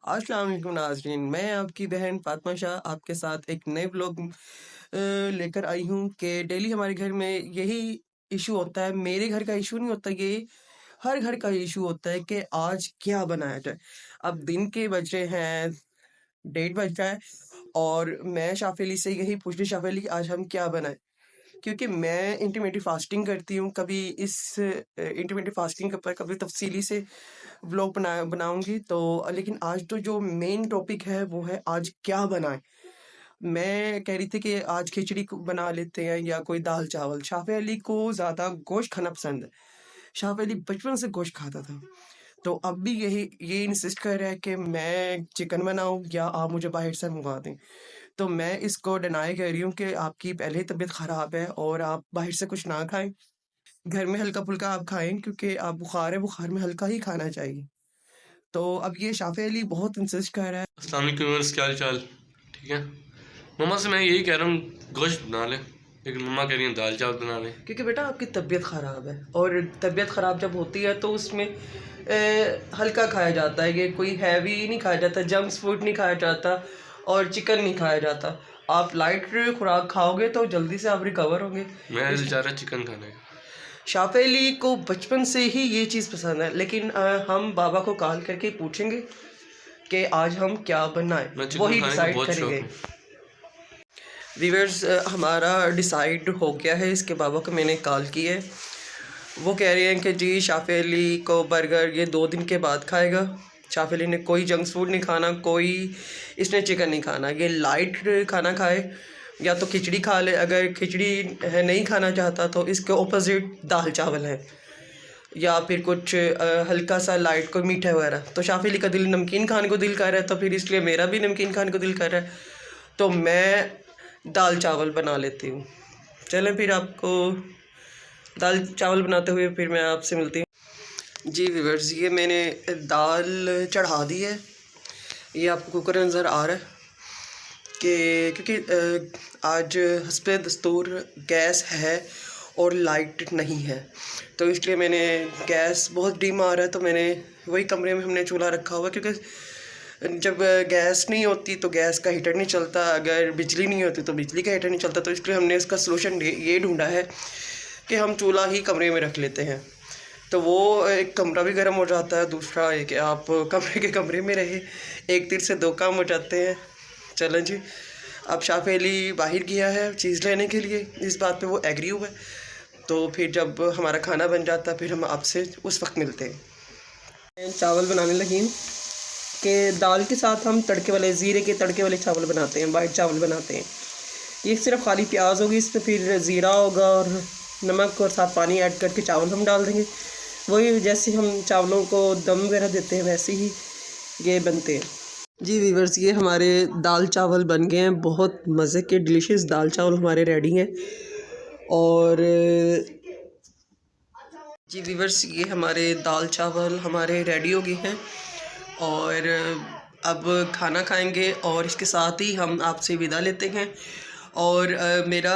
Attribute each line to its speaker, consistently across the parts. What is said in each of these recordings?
Speaker 1: अस्सलाम वालेकुम नाज़रीन, मैं आपकी बहन फ़ातिमा शाह आपके साथ एक नए व्लॉग लेकर आई हूँ कि डेली हमारे घर में यही इशू होता है। मेरे घर का इशू नहीं होता, ये हर घर का इशू होता है कि आज क्या बनाया जाए। अब दिन के बज रहे हैं 1:30 बज रहा है और मैं शाफ़ी अली से यही पूछ रही, शाफ़ी अली आज हम क्या बनाएँ? क्योंकि मैं इंटरमिटेंट फास्टिंग करती हूँ, कभी इस इंटरमिटेंट फास्टिंग के ऊपर कभी तफसीली से व्लॉग बनाऊंगी। तो लेकिन आज तो जो मेन टॉपिक है वो है आज क्या बनाएं। मैं कह रही थी कि आज खिचड़ी बना लेते हैं या कोई दाल चावल। शाफ़ी अली को ज़्यादा गोश्त खाना पसंद है। शाफ़ी अली बचपन से गोश्त खाता था, तो अब भी यही ये इंसिस्ट कर रहा है कि मैं चिकन बनाऊं या आप मुझे बाहर से मंगवा दें। तो मैं इसको डिनाई कर रही हूँ कि आपकी पहले ही तबीयत ख़राब है और आप बाहर से कुछ ना खाएं, घर में हल्का-फुल्का आप खाएँ, क्योंकि आप बुखार है, बुखार में हल्का ही खाना चाहिए। तो अब ये शाफ़ी अली बहुत इंसिस्ट कर रहा है।
Speaker 2: अस्सलाम वालेकुम व्यूअर्स, क्या हाल चाल? ठीक है। मम्मा से मैं यही कह रहा हूँ गोश्त बना ले, लेकिन मम्मा कह रही हैं दाल चावल बना ले।
Speaker 1: क्योंकि बेटा आपकी तबीयत ख़राब है और तबीयत ख़राब जब होती है तो उसमें हल्का खाया जाता है, ये कोई हैवी नहीं खाया जाता, जंक फूड नहीं खाया जाता और चिकन नहीं खाया जाता। आप लाइट खुराक खाओगे तो जल्दी से आप रिकवर होंगे।
Speaker 2: मैं दिल चाह रहा चिकन खाने का।
Speaker 1: शाफ़ी अली को बचपन से ही ये चीज़ पसंद है, लेकिन हम बाबा को कॉल करके पूछेंगे कि आज हम क्या बनाएं,
Speaker 2: मैं चिकन
Speaker 1: वही
Speaker 2: खाने का
Speaker 1: डिसाइड
Speaker 2: बहुत शौक
Speaker 1: करेंगे।
Speaker 2: हूँ।
Speaker 1: व्यूअर्स, हमारा डिसाइड हो गया है, इसके बाबा को मैंने कॉल की है। वो कह रहे हैं कि जी शाफ़ी अली को बर्गर ये 2 दिन के बाद खाएगा। शाफ़ी अली ने कोई जंक फूड नहीं खाना, कोई इसने चिकन नहीं खाना, ये लाइट खाना खाए या तो खिचड़ी खा ले। अगर खिचड़ी है नहीं खाना चाहता तो इसके ऑपोजिट दाल चावल है या फिर कुछ हल्का सा लाइट को मीठा वगैरह। तो शाफ़ी अली का दिल नमकीन खाने को दिल कर रहा है, तो फिर इसलिए मेरा भी नमकीन खाने को दिल कर रहा है, तो मैं दाल चावल बना लेती हूँ। चलें फिर आपको दाल चावल बनाते हुए फिर मैं आपसे मिलती हूँ। जी व्यूअर्स, ये मैंने दाल चढ़ा दी है, ये आपको कुकर नज़र आ रहा है कि क्योंकि आज हस्बे दस्तूर गैस है और लाइट नहीं है, तो इसलिए मैंने गैस बहुत डिम आ रहा है, तो मैंने वही कमरे में हमने चूल्हा रखा हुआ, क्योंकि जब गैस नहीं होती तो गैस का हीटर नहीं चलता, अगर बिजली नहीं होती तो बिजली का हीटर नहीं चलता। तो इसलिए हमने इसका सलूशन ये ढूंढा है कि हम चूल्हा ही कमरे में रख लेते हैं, तो वो एक कमरा भी गर्म हो जाता है, दूसरा है कि आप कमरे के कमरे में रहे, एक तीर से 2 काम हो जाते हैं। चलें जी, अब शाफ़ी अली बाहर गया है चीज़ लेने के लिए, इस बात पे वो एग्री हुआ है, तो फिर जब हमारा खाना बन जाता है फिर हम आपसे उस वक्त मिलते हैं। मैं चावल बनाने लगी हूँ कि दाल के साथ हम तड़के वाले ज़ीरे के तड़के वाले चावल बनाते हैं, वाइट चावल बनाते हैं। ये सिर्फ खाली प्याज होगी, इस पर फिर ज़ीरा होगा और नमक और साथ पानी ऐड करके चावल हम डाल देंगे। वही जैसे हम चावलों को दम वगैरह देते हैं वैसे ही ये बनते हैं। जी वीवर्स, ये हमारे दाल चावल बन गए हैं, बहुत मज़े के डिलीशियस दाल चावल हमारे रेडी हैं। और जी वीवर्स, ये हमारे दाल चावल हमारे रेडी हो गए हैं और अब खाना खाएंगे और इसके साथ ही हम आपसे विदा लेते हैं। और मेरा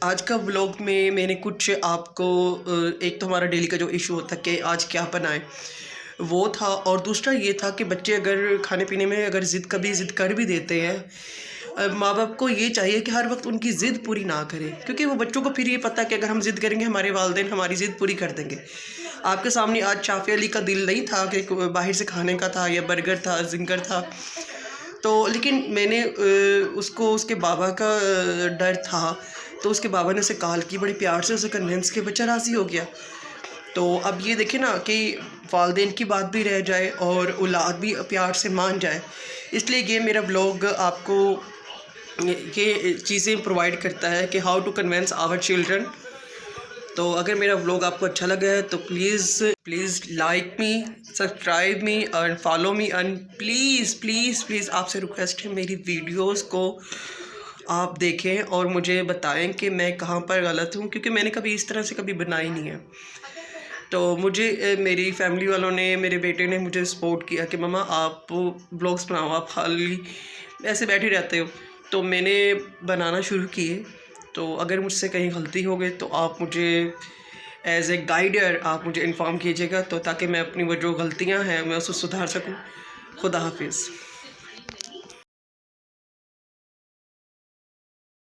Speaker 1: आज का व्लॉग में मैंने कुछ आपको एक तो हमारा डेली का जो इशू होता है कि आज क्या बनाएं वो था, और दूसरा ये था कि बच्चे अगर खाने पीने में अगर कभी ज़िद कर भी देते हैं, माँ बाप को ये चाहिए कि हर वक्त उनकी ज़िद पूरी ना करें, क्योंकि वो बच्चों को फिर ये पता है कि अगर हम ज़िद करेंगे हमारे वालिदैन हमारी ज़िद पूरी कर देंगे। आपके सामने आज शाफ़ी अली का दिल नहीं था कि बाहर से खाने का था या बर्गर था, जिंगर था, तो लेकिन मैंने उसको उसके बाबा का डर था, तो उसके बाबा ने उसे कॉल की, बड़ी प्यार से उसे कन्विंस के बच्चा राज़ी हो गया। तो अब ये देखें ना कि वालिदैन की बात भी रह जाए और औलाद भी प्यार से मान जाए, इसलिए ये मेरा ब्लॉग आपको ये चीज़ें प्रोवाइड करता है कि how to convince our children. तो अगर मेरा व्लॉग आपको अच्छा लगा है तो please like me, subscribe me और फॉलो मी, एंड प्लीज़ आपसे रिक्वेस्ट है मेरी वीडियोस को आप देखें और मुझे बताएं कि मैं कहाँ पर गलत हूँ, क्योंकि मैंने कभी इस तरह से कभी बनाई नहीं है। तो मुझे मेरी फैमिली वालों ने, मेरे बेटे ने मुझे सपोर्ट किया कि मम्मा आप ब्लॉग्स बनाओ, आप खाली ऐसे बैठे रहते हो, तो मैंने बनाना शुरू किए। तो अगर मुझसे कहीं गलती हो गई तो आप मुझे एज ए गाइडर आप मुझे इन्फॉर्म कीजिएगा, तो ताकि मैं अपनी वो जो गलतियां हैं मैं उसको सुधार सकूं। खुदा हाफिज़।